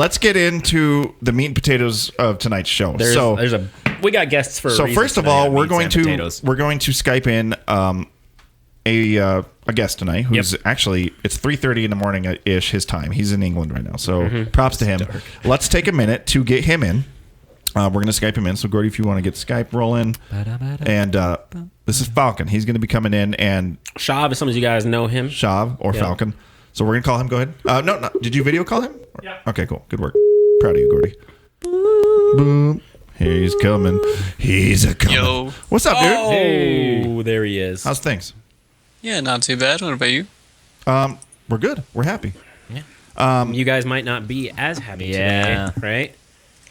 let's get into the meat and potatoes of tonight's show. We got guests for. So first of all, we're going to Skype in a guest tonight who's actually, it's 3:30 in the morning ish his time. He's in England right now, so props to him. Let's take a minute to get him in. We're going to Skype him in. So Gordy, if you want to get Skype rolling, and this is Falcon. He's going to be coming in, and Shav, as some of you guys know him, Shav or Falcon. So we're going to call him. Go ahead. No. Did you video call him? Yeah. Okay, cool. Good work. Proud of you, Gordy. Boom. He's coming. He's a coming. Yo. What's up, dude? Oh, there he is. How's things? Yeah, not too bad. What about you? We're good. We're happy. Yeah. You guys might not be as happy today, right?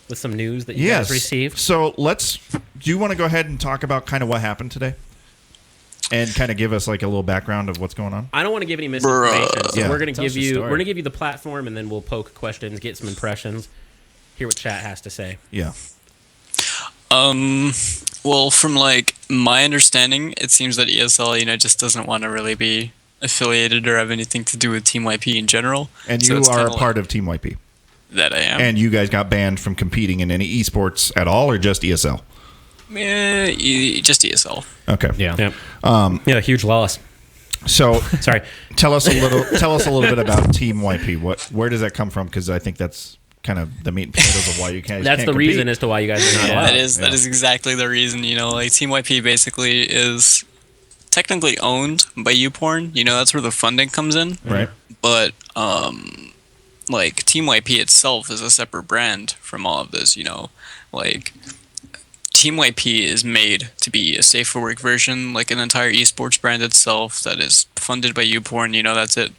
With some news that you guys received. So do you want to go ahead and talk about kind of what happened today? And kind of give us like a little background of what's going on? I don't want to give any misinformation. So Yeah. we're going to give you the platform, and then we'll poke questions, get some impressions, hear what chat has to say. Yeah. Well, from like my understanding, it seems that ESL, just doesn't want to really be affiliated or have anything to do with Team YP in general. And you are a part of Team YP. That I am. And you guys got banned from competing in any esports at all, or just ESL? Just ESL. Okay. Yeah. Huge loss. So, sorry. Tell us a little bit about Team YP. Where does that come from? Because I think that's kind of the meat and potatoes of why you can't. That's the compete. reason as to why you guys are not allowed. That is exactly the reason. Like Team YP basically is technically owned by YouPorn. That's where the funding comes in. Right. But like Team YP itself is a separate brand from all of this. Like Team YP is made to be a safe for work version, like an entire esports brand itself that is funded by YouPorn. That's it.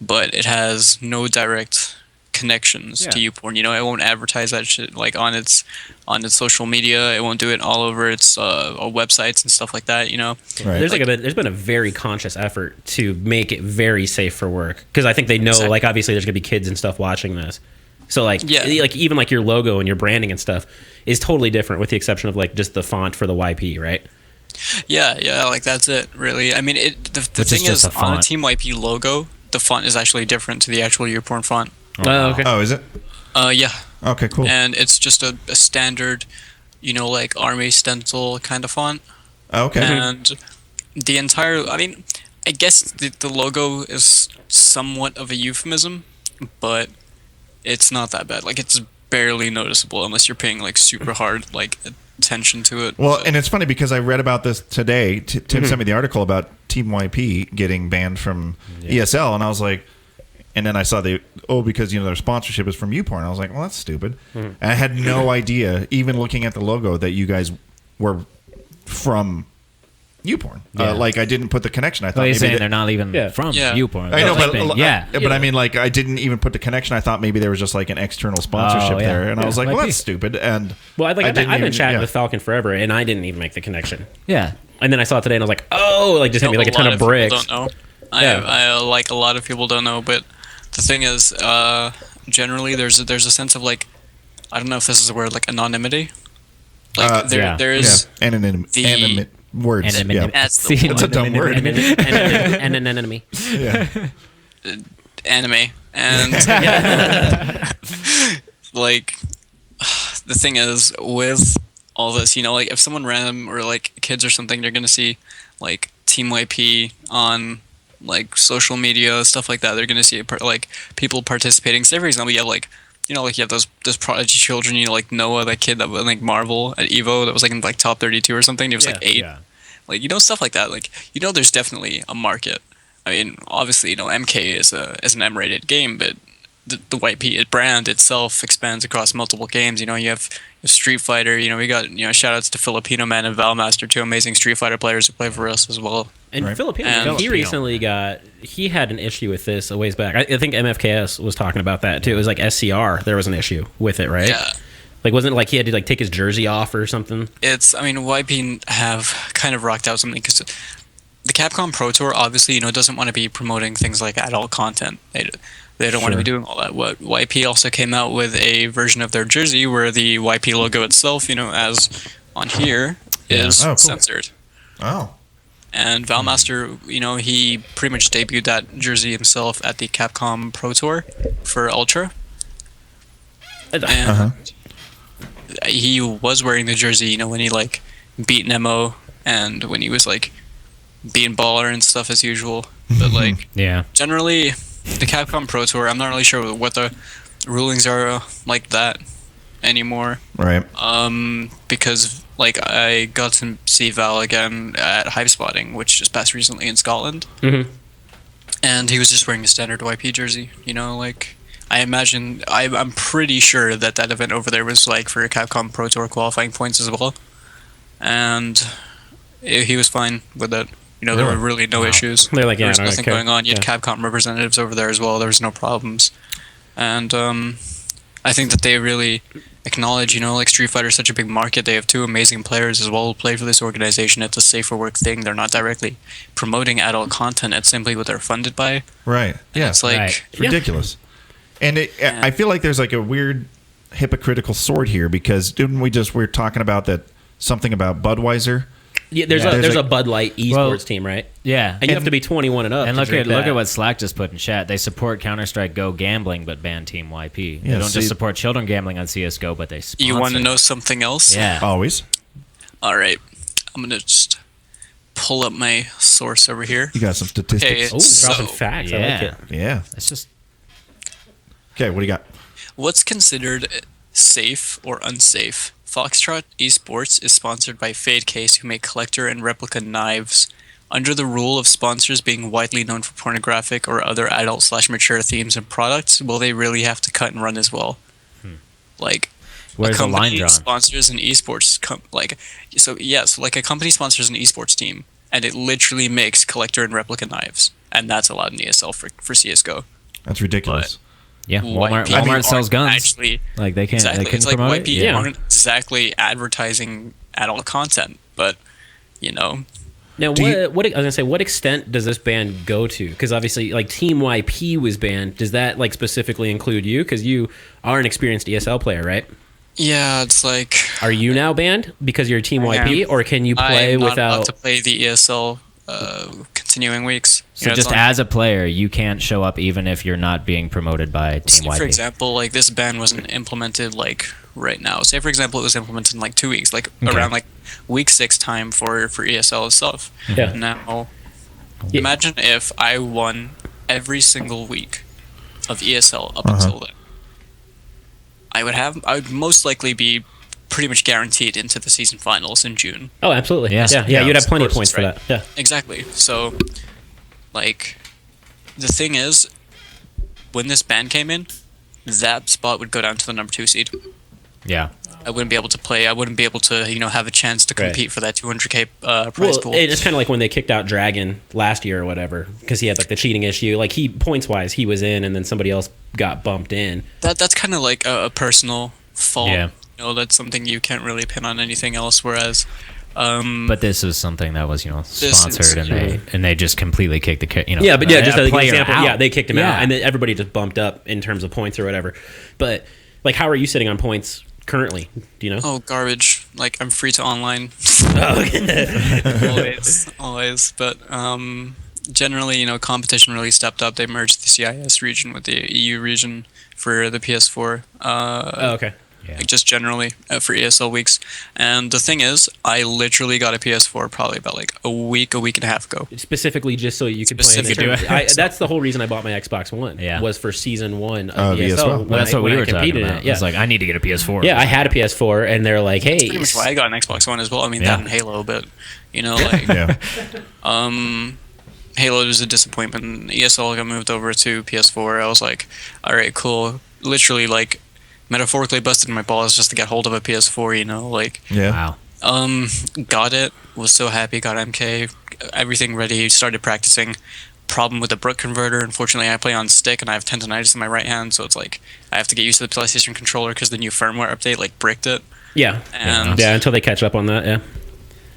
But it has no direct connections to YouPorn. It won't advertise that shit like on its social media. It won't do it all over its websites and stuff like that. Right. There's been a very conscious effort to make it very safe for work, because I think they know like obviously there's gonna be kids and stuff watching this. So like even like your logo and your branding and stuff is totally different, with the exception of like just the font for the YP, right? Yeah, like that's it, really. I mean, the thing is on the Team YP logo, the font is actually different to the actual YouPorn font. Oh, okay. Oh, is it? Yeah. Okay, cool. And it's just a standard, like army stencil kind of font. Okay. And the entire, I guess the logo is somewhat of a euphemism, but it's not that bad. Like, it's barely noticeable unless you're paying like super hard like attention to it. Well, and it's funny because I read about this today. Tim sent me the article about Team YP getting banned from ESL, and I was like, and then I saw because their sponsorship is from YouPorn. I was like, well, that's stupid. And I had no idea, even looking at the logo, that you guys were from YouPorn. Like, I didn't put the connection. I thought you're saying they're not even from YouPorn. I know, but I mean, like, I didn't even put the connection. I thought maybe there was just like an external sponsorship there, and I was like, well, that's stupid. And I've been chatting with Falcon forever, and I didn't even make the connection. Yeah, and then I saw it today, and I was like, oh, like just hit me like a ton of bricks. Don't know. I like a lot of people don't know, but the thing is, generally there's a sense of like, I don't know if this is a word, like anonymity. Like there is anonymity. Words. That's a dumb word. And an enemy. Yeah. Anime. And like the thing is with all this, like if someone random or like kids or something, they're gonna see like Team YP on like social media, stuff like that. They're gonna see like people participating. So for example, you have like you have those prodigy children, like Noah, that kid that was like Marvel at Evo that was like in like top 32 or something. He was like 8. Yeah. Like stuff like that. Like there's definitely a market. I mean, obviously, MK is an M-rated game, but the YP brand itself expands across multiple games. You have Street Fighter. We got shout outs to Filipino Man and Valmaster, 2 amazing Street Fighter players who play for us as well. And Filipino, he had an issue with this a ways back. I think MFKS was talking about that too. It was like SCR. There was an issue with it, right? Yeah. Like, wasn't it like he had to like take his jersey off or something? YP have kind of rocked out something because the Capcom Pro Tour obviously doesn't want to be promoting things like adult content. They don't want to be doing all that. What YP also came out with a version of their jersey where the YP logo itself, as on here, is censored. Oh. And Valmaster, he pretty much debuted that jersey himself at the Capcom Pro Tour for Ultra. And he was wearing the jersey, when he like beat Nemo and when he was like being baller and stuff as usual. But like, generally, the Capcom Pro Tour, I'm not really sure what the rulings are like that anymore. Right. Because like I got to see Val again at Hype Spotting, which just passed recently in Scotland. And he was just wearing a standard YP jersey. Like I imagine, I'm pretty sure that event over there was like for Capcom Pro Tour qualifying points as well. And he was fine with it. There were really no issues. They're like, there was nothing going on. You had Capcom representatives over there as well. There was no problems. And I think that they really acknowledge, like Street Fighter is such a big market. They have two amazing players as well who play for this organization. It's a safer work thing. They're not directly promoting adult content. It's simply what they're funded by. Right. Yeah. It's like it's ridiculous. And I feel like there's like a weird hypocritical sword here because didn't we we're talking about that something about Budweiser? Yeah, there's a Bud Light esports team, right? Yeah, and you have to be 21 and up. And look at what Slack just put in chat. They support Counter-Strike Go gambling, but ban Team YP. They don't just support children gambling on CS:GO, but they sponsor. You want to know something else? Yeah, always. All right, I'm gonna just pull up my source over here. You got some statistics. Dropping facts. I like it. Yeah, it's just okay. What do you got? What's considered safe or unsafe? Foxtrot Esports is sponsored by Fade Case, who make collector and replica knives. Under the rule of sponsors being widely known for pornographic or other adult/mature themes and products, will they really have to cut and run as well? Like, where's the line drawn? Sponsors an esports like a company sponsors an esports team, and it literally makes collector and replica knives, and that's allowed in ESL for CS:GO. That's ridiculous. Yeah, Walmart sells guns. Actually, like they can't. Exactly. They It's like promote YP aren't exactly advertising adult content, but Now, what I was gonna say, what extent does this ban go to? Because obviously, like Team YP was banned. Does that like specifically include you? Because you are an experienced ESL player, right? Yeah, it's like. Are you now banned because you're Team YP, or can you play I'm not without? allowed to play the ESL continuing weeks. So just as a player, you can't show up even if you're not being promoted by Team YP. For example, like this ban wasn't implemented like right now. Say for example, it was implemented in like 2 weeks, like around like week 6 time for ESL itself. Yeah. Now, imagine if I won every single week of ESL up until then. I would most likely be pretty much guaranteed into the season finals in June. Oh, absolutely. Yeah. You'd have plenty of points for that. Yeah. Exactly. So, like, the thing is, when this ban came in, that spot would go down to the number 2 seed. Yeah. I wouldn't be able to play. I wouldn't be able to, have a chance to compete for that 200K prize pool. It's kind of like when they kicked out Dragon last year or whatever, because he had like the cheating issue. Like points wise, he was in, and then somebody else got bumped in. That's kind of like a personal fault. Yeah. That's something you can't really pin on anything else. Whereas, but this is something that was sponsored, and they just completely kicked the just as an example, out. They kicked him out, and then everybody just bumped up in terms of points or whatever. But like, how are you sitting on points currently? Do you know? Oh, garbage! Like I'm free to online. always. But generally, competition really stepped up. They merged the CIS region with the EU region for the PS4. Okay. Yeah. Like just generally for ESL weeks. And the thing is, I literally got a PS4 probably about like a week and a half ago. Specifically just so you could play in the tournament. That's the whole reason I bought my Xbox One. Yeah. Was for season 1 of ESL. Well, that's what we were talking about. Yeah. It's like, I need to get a PS4. Yeah, I had a PS4, and they're like, hey. That's pretty much why I got an Xbox One as well. I mean, that and Halo, but, like... Halo was a disappointment. ESL got moved over to PS4. I was like, all right, cool. Literally, like... metaphorically busted my balls just to get hold of a PS4, Wow. Got it, was so happy, got MK, everything ready, started practicing. Problem with the Brook converter, unfortunately I play on stick and I have tendonitis in my right hand, so it's like I have to get used to the PlayStation controller because the new firmware update like bricked it. Yeah. And until they catch up on that, yeah.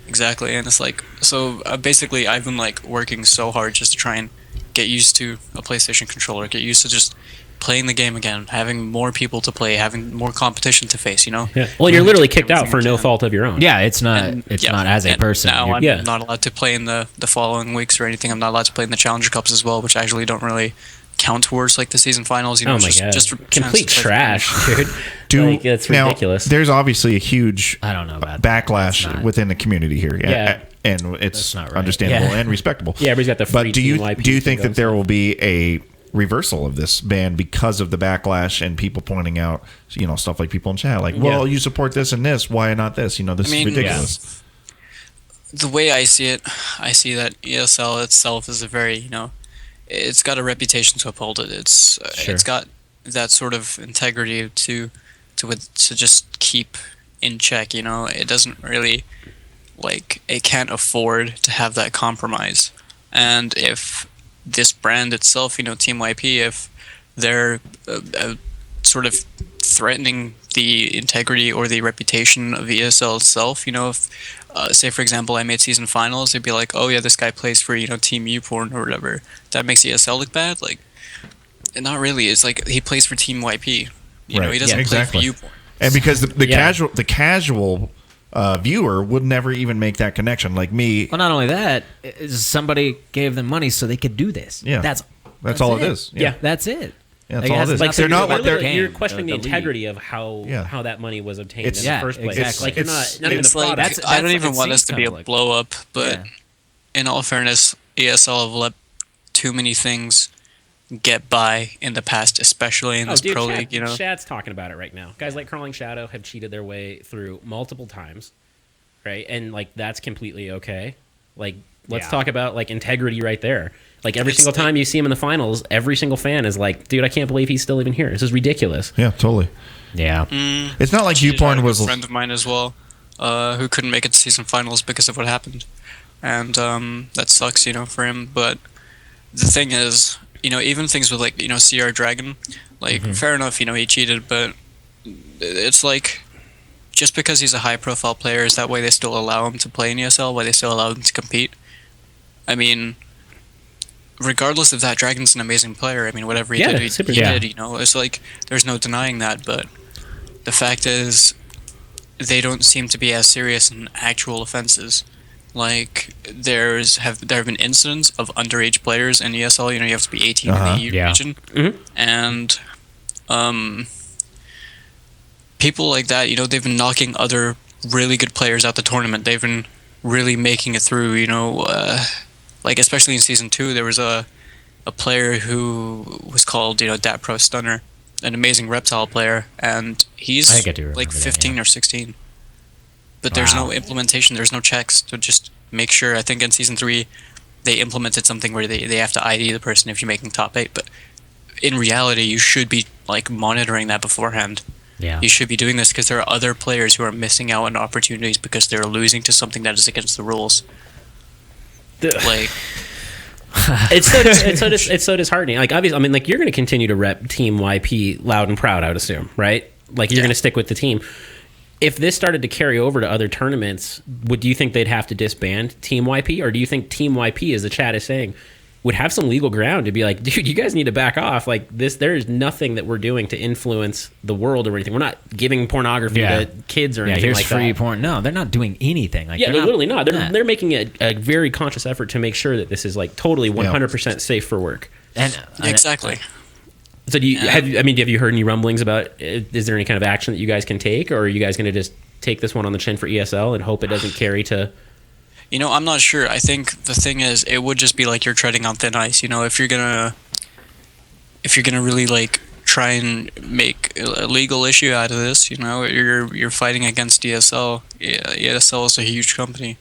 Exactly, and it's like, so basically I've been like working so hard just to try and get used to a PlayStation controller, get used to just playing the game again, having more people to play, having more competition to face, Yeah. Well, you're literally kicked out for no fault of your own. Yeah, it's not as a person. Now I'm not allowed to play in the following weeks or anything. I'm not allowed to play in the Challenger Cups as well, which I actually don't really count towards like the season finals. You know, Oh my god, just complete trash, dude. Like, it's now, ridiculous. There's obviously a huge I don't know about backlash within the community here. Yeah. And it's not right. understandable Yeah. and respectable. Yeah, everybody's got the free But do you Team YP do you think that goes. there will be a reversal of this ban because of the backlash and people pointing out, stuff like people in chat, like, well, you support this and this, why not this? This is ridiculous. The way I see it, I see that ESL itself is a very, it's got a reputation to uphold it. It's got that sort of integrity to just keep in check. It doesn't really it can't afford to have that compromise. And if this brand itself, Team YP, if they're sort of threatening the integrity or the reputation of ESL itself, if say for example I made season finals, they'd be like, oh yeah, this guy plays for Team Uporn or whatever, that makes ESL look bad. Not really. It's like he plays for Team YP. He doesn't play for Uporn. And because the casual viewer would never even make that connection, like me. Well, not only that, somebody gave them money so they could do this. Yeah, that's all it is. Yeah, that's it. Yeah, that's all it is. Like, they're not what they're. You're questioning the integrity of how that money was obtained in the first place. Exactly. Like, you're not even the product. I don't even want this to be a blow up, but in all fairness, ESL have let too many things get by in the past, especially in this pro league. Shad's talking about it right now. Guys like Crawling Shadow have cheated their way through multiple times, right? And that's completely okay. Let's talk about integrity right there. Every single time you see him in the finals, every single fan is like, dude, I can't believe he's still even here. This is ridiculous. Yeah, totally. Yeah. It's not like Uporn was a friend of mine as well, who couldn't make it to season finals because of what happened. And that sucks, for him. But the thing is, even things with CR Dragon, fair enough, he cheated, but it's just because he's a high profile player, is that why they still allow him to play in ESL? Why they still allow him to compete? I mean, regardless of that, Dragon's an amazing player. I mean, whatever he did, he did. It's there's no denying that. But the fact is, they don't seem to be as serious in actual offenses. There have been incidents of underage players in ESL. You have to be 18 in the EU region, and people like that. They've been knocking other really good players out the tournament. They've been really making it through. Especially in season 2, there was a player who was called Dat Pro Stunner, an amazing reptile player, and he's 15 or 16. But there's no implementation, there's no checks to just make sure. I think in season 3 they implemented something where they have to ID the person if you're making top 8, but in reality you should be monitoring that beforehand. Yeah. You should be doing this because there are other players who are missing out on opportunities because they're losing to something that is against the rules. It's so disheartening. Obviously, I mean, you're going to continue to rep Team YP loud and proud, I would assume, right? You're going to stick with the team. If this started to carry over to other tournaments, do you think they'd have to disband Team YP, or do you think Team YP, as the chat is saying, would have some legal ground to be like, dude, you guys need to back off. There is nothing that we're doing to influence the world or anything. We're not giving pornography to kids or anything like that. Here's free porn. No, they're not doing anything. They're literally not. They're making a very conscious effort to make sure that this is totally 100% safe for work. And exactly. So have you heard any rumblings about? Is there any kind of action that you guys can take, or are you guys going to just take this one on the chin for ESL and hope it doesn't carry to? I'm not sure. I think the thing is, it would just be you're treading on thin ice. If you're gonna really try and make a legal issue out of this, you're fighting against ESL. ESL is a huge company,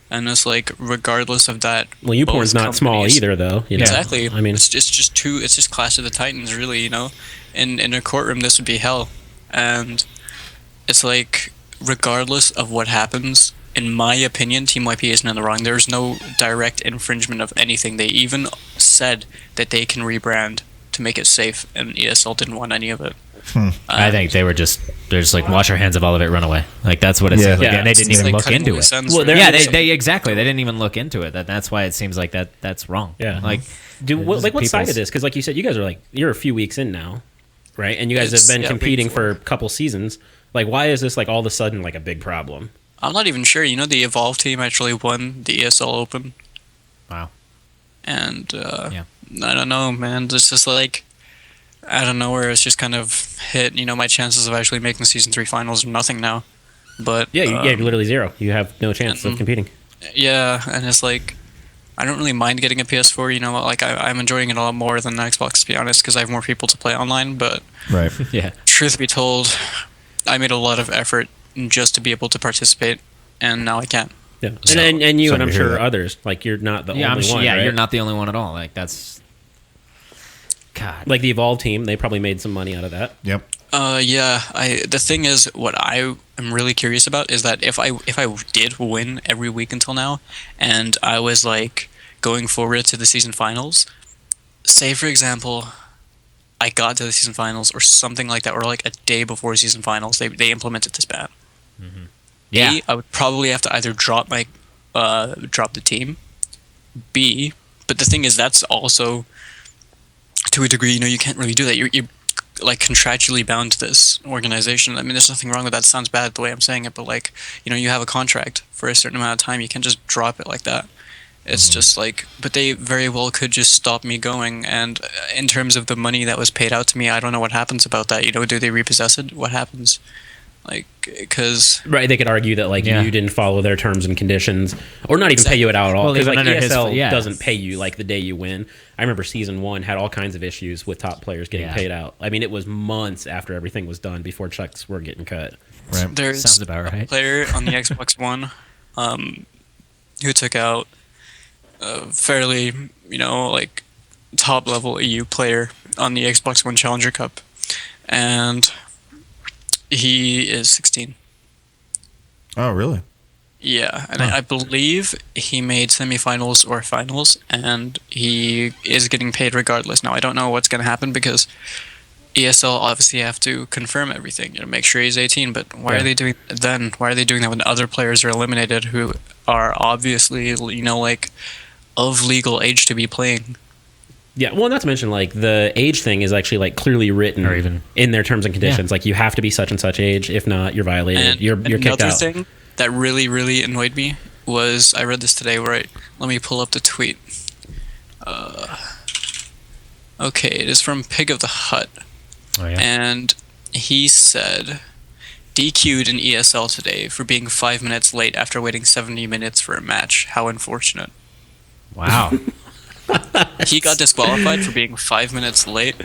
and it's regardless of that. Well, Uporn's not small either, though. Exactly. I mean, it's just Clash of the Titans, really. In a courtroom, this would be hell, and it's regardless of what happens. In my opinion, Team YP isn't in the wrong. There's no direct infringement of anything. They even said that they can rebrand to make it safe, and ESL didn't want any of it. I think they're just wash our hands of all of it, run away. That's what it seems like. And they didn't even look into it. Well, they exactly. They didn't even look into it. That's why it seems like that's wrong. Yeah. What side of this? Because you said, you guys are you're a few weeks in now, right? And you guys have been competing for a couple seasons. Why is this all of a sudden a big problem? I'm not even sure. The Evolve team actually won the ESL Open. Wow. And I don't know, man. It's just like out of nowhere, it's just kind of hit. My chances of actually making season 3 finals are nothing now. But you're literally zero. You have no chance of competing. Yeah, and it's like I don't really mind getting a PS4. Like I'm enjoying it a lot more than the Xbox, to be honest, because I have more people to play online. But Right. Yeah. truth be told, I made a lot of effort just to be able to participate, and now I can't. Yeah. And you, Sorry and I'm to hear sure that. others. Like, you're not the only I'm sure, one. yeah, right? you're not the only one at all. Like, that's God. Like the Evolve team, they probably made some money out of that. Yep. Yeah. The thing is, what I am really curious about is that if I did win every week until now, and I was like going forward to the season finals, say for example, I got to the season finals or something like that, or like a day before season finals, they implemented this ban. Mm-hmm. Yeah. A, I would probably have to either drop the team. B, but the thing is, that's also to a degree, you can't really do that. You're like contractually bound to this organization. I mean, there's nothing wrong with that. It sounds bad the way I'm saying it, but like, you have a contract for a certain amount of time. You can't just drop it like that. It's just like, but they very well could just stop me going. And in terms of the money that was paid out to me, I don't know what happens about that. Do they repossess it? What happens? Like, because Right, they could argue that like Yeah. you didn't follow their terms and conditions, or not even pay you it out at all. Well, Because even like under his- ESL yeah. doesn't pay you like the day you win. I remember season 1 had all kinds of issues with top players getting Yeah. paid out. I mean, it was months after everything was done before checks were getting cut. Right. there's Sounds about a right. player on the Xbox One who took out a fairly, like top level EU player on the Xbox One Challenger Cup, and he is 16. Oh, really? Yeah, and I believe he made semifinals or finals, and he is getting paid regardless. Now, I don't know what's going to happen because ESL obviously have to confirm everything, make sure he's 18, but why are they doing that then? Why are they doing that when other players are eliminated who are obviously, like, of legal age to be playing? Yeah, well, not to mention like the age thing is actually like clearly written Or even- in their terms and conditions. Like you have to be such and such age. If not, you're violated. And You're kicked another out. thing that really, really annoyed me was, I read this today, let me pull up the tweet. Okay, it is from Pig of the Hut. Oh, yeah. And he said, DQ'd in ESL today for being 5 minutes late after waiting 70 minutes for a match. How unfortunate. Wow. He got disqualified for being 5 minutes late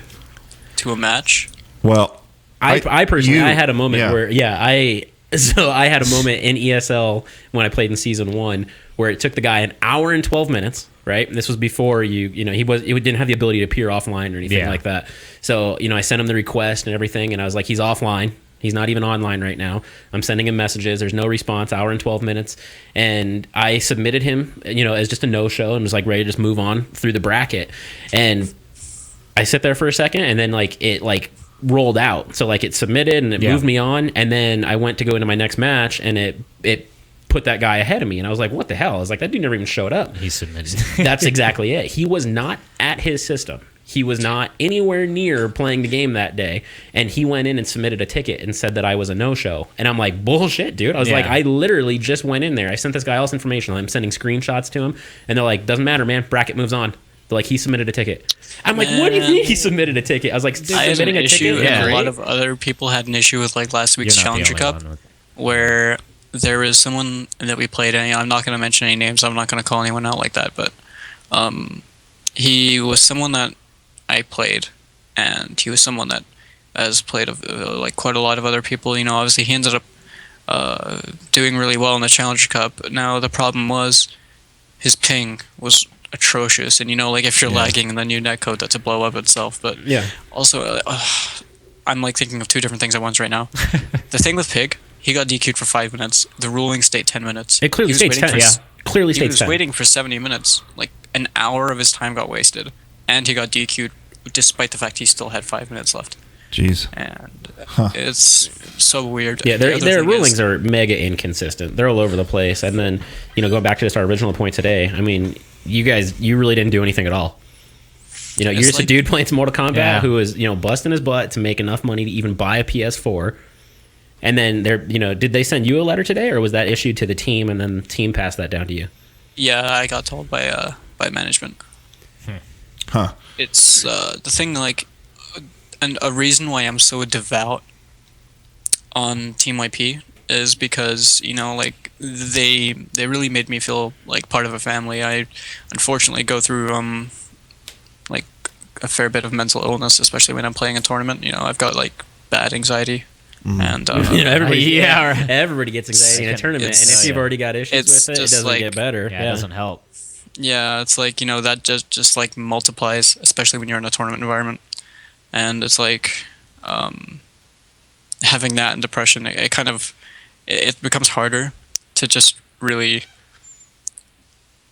to a match. Well, I personally, you- I had a moment yeah. where, I had a moment in ESL when I played in season 1 where it took the guy an hour and 12 minutes, right? And this was before he didn't have the ability to appear offline or anything like that. So, I sent him the request and everything, and I was like, he's offline. He's not even online right now. I'm sending him messages. There's no response, hour and 12 minutes. And I submitted him, as just a no-show and was like ready to just move on through the bracket. And I sit there for a second, and then it rolled out. So it submitted and it moved me on. And then I went to go into my next match, and it put that guy ahead of me. And I was like, what the hell? I was like, that dude never even showed up. He submitted. That's exactly it. He was not at his system. He was not anywhere near playing the game that day, and he went in and submitted a ticket and said that I was a no-show. And I'm like, bullshit, dude. I was like, I literally just went in there. I sent this guy all this information. I'm sending screenshots to him, and they're like, doesn't matter, man. Bracket moves on. They're like, he submitted a ticket. I'm like, what do you mean he submitted a ticket? I was like, I had submitting an a issue, ticket? and Yeah. a lot of other people had an issue with last week's You're not the Challenger only Cup, one with- where there was someone that we played, and I'm not going to mention any names. I'm not going to call anyone out like that, but he was someone that I played, and he was someone that has played quite a lot of other people. Obviously he ended up doing really well in the Challenger Cup. Now the problem was his ping was atrocious, and if you're lagging in the new netcode, that's a blow up itself. But also I'm thinking of two different things at once right now. The thing with Pig, he got DQ'd for 5 minutes. The ruling state 10 minutes. It clearly He was states waiting 10. for Clearly He states was 10. waiting for 70 minutes. An hour of his time got wasted, and he got DQ'd despite the fact he still had 5 minutes left. Jeez. And it's so weird. Yeah, The other their thing rulings is- are mega inconsistent. They're all over the place. And then, going back to just our original point today, I mean, you really didn't do anything at all. You're It's just a dude playing some Mortal Kombat who is, busting his butt to make enough money to even buy a PS4. And then did they send you a letter today, or was that issued to the team and then the team passed that down to you? Yeah, I got told by management. Huh. It's the thing, like, and a reason why I'm so devout on Team YP is because, you know, like, they really made me feel like part of a family. I unfortunately go through like a fair bit of mental illness, especially when I'm playing a tournament. You know, I've got like bad anxiety. And everybody gets anxiety in a tournament, and if you've already got issues with it, it doesn't like, get better. Yeah, it doesn't help. Yeah, it's like, you know, that just like multiplies, especially when you're in a tournament environment. And it's like having that and depression, it kind of it becomes harder to just really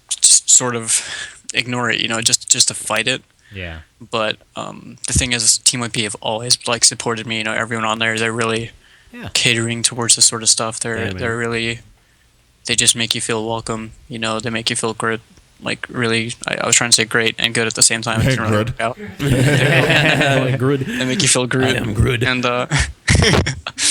just sort of ignore it, you know, just to fight it. Yeah. But the thing is, Team YP have always like supported me. You know, everyone on there, they're really catering towards this sort of stuff. They're really, they just make you feel welcome. You know, they make you feel good. Like really, I was trying to say great and good at the same time. It didn't really work out. Good. They make you feel good. I'm good. And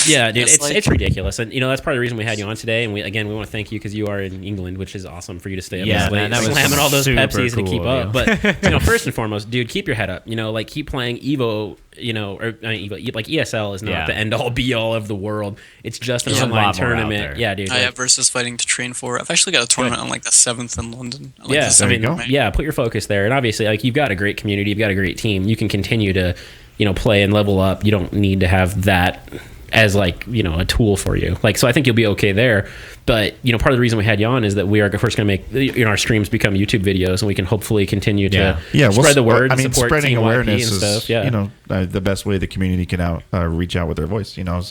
yeah, dude, it's ridiculous, and you know that's part of the reason we had you on today. And we want to thank you because you are in England, which is awesome for you to stay up this late, slamming all those Pepsis to keep up. But you know, first and foremost, dude, keep your head up. You know, like keep playing Evo. You know, or Evo, like ESL is not the end all be all of the world. It's just an online tournament. Yeah, dude. I have versus fighting to train for. I've actually got a tournament on like the 7th in London. Like put your focus there, and obviously, like you've got a great community, you've got a great team. You can continue to, you know, play and level up. You don't need to have that as like, you know, a tool for you. Like, so I think you'll be okay there. But, you know, part of the reason we had you on is that we are first going to make, you know, our streams become YouTube videos, and we can hopefully continue to spread the word. I mean, support spreading Team awareness and is, stuff. Yeah. you know, the best way the community can reach out with their voice. You know,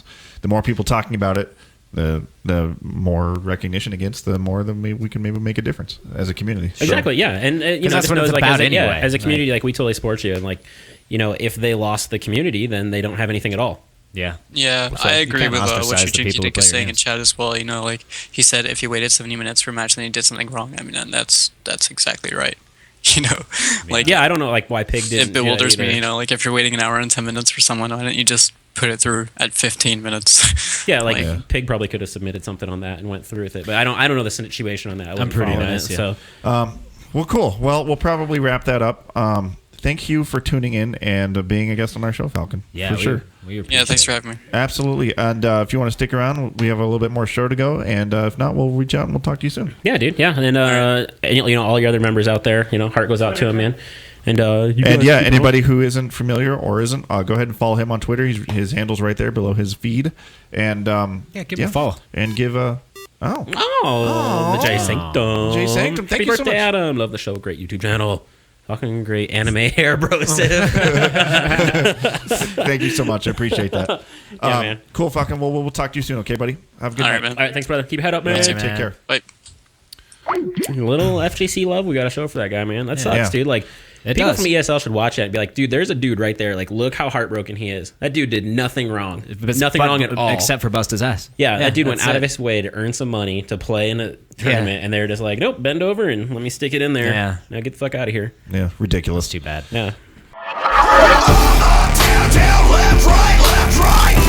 the more people talking about it, the more recognition it gets, the more we can maybe make a difference as a community. Exactly, yeah. And you know, that's what it's like, about anyway. As a community, like we totally support you, and like, you know, if they lost the community, then they don't have anything at all. Yeah, So I agree with what Shujinsky is saying in chat as well. You know, like he said, if you waited 70 minutes for a match, then you did something wrong. I mean, and that's exactly right. You know, like I don't know like why Pig didn't. It bewilders me. You know, like if you're waiting an hour and 10 minutes for someone, why don't you just put it through at 15 minutes? Yeah, like Pig probably could have submitted something on that and went through with it, but I don't know the situation on that. I'm pretty nice. So, well, cool. Well, we'll probably wrap that up. Thank you for tuning in and being a guest on our show, Falcon. Yeah, for sure. Thanks for having me. Absolutely. And if you want to stick around, we have a little bit more show to go. And if not, we'll reach out and we'll talk to you soon. Yeah, dude. Yeah, and you know, all your other members out there, you know, heart goes out to him, man. And anybody who isn't familiar or isn't, go ahead and follow him on Twitter. His handle's right there below his feed. And give him a follow and give a. The J Sanctum. J Sanctum, thank you so much. Adam. Love the show. Great YouTube channel. Fucking great anime hair, bro. Thank you so much. I appreciate that. Man. Cool, fucking. Well, we'll talk to you soon, okay, buddy? Have a good night. Right, man. All right, thanks, brother. Keep your head up, man. Take care. Bye. Little FGC love we got to show for that guy, man. That sucks, dude. Like, people from ESL should watch that and be like, dude, there's a dude right there. Like, look how heartbroken he is. That dude did nothing wrong. Nothing wrong at all. Except for bust his ass. Yeah, that dude went out of his way to earn some money to play in a tournament, and they're just like, nope, bend over and let me stick it in there. Yeah. Now get the fuck out of here. Yeah, ridiculous. Too bad. Yeah. Down, left, right, left, right.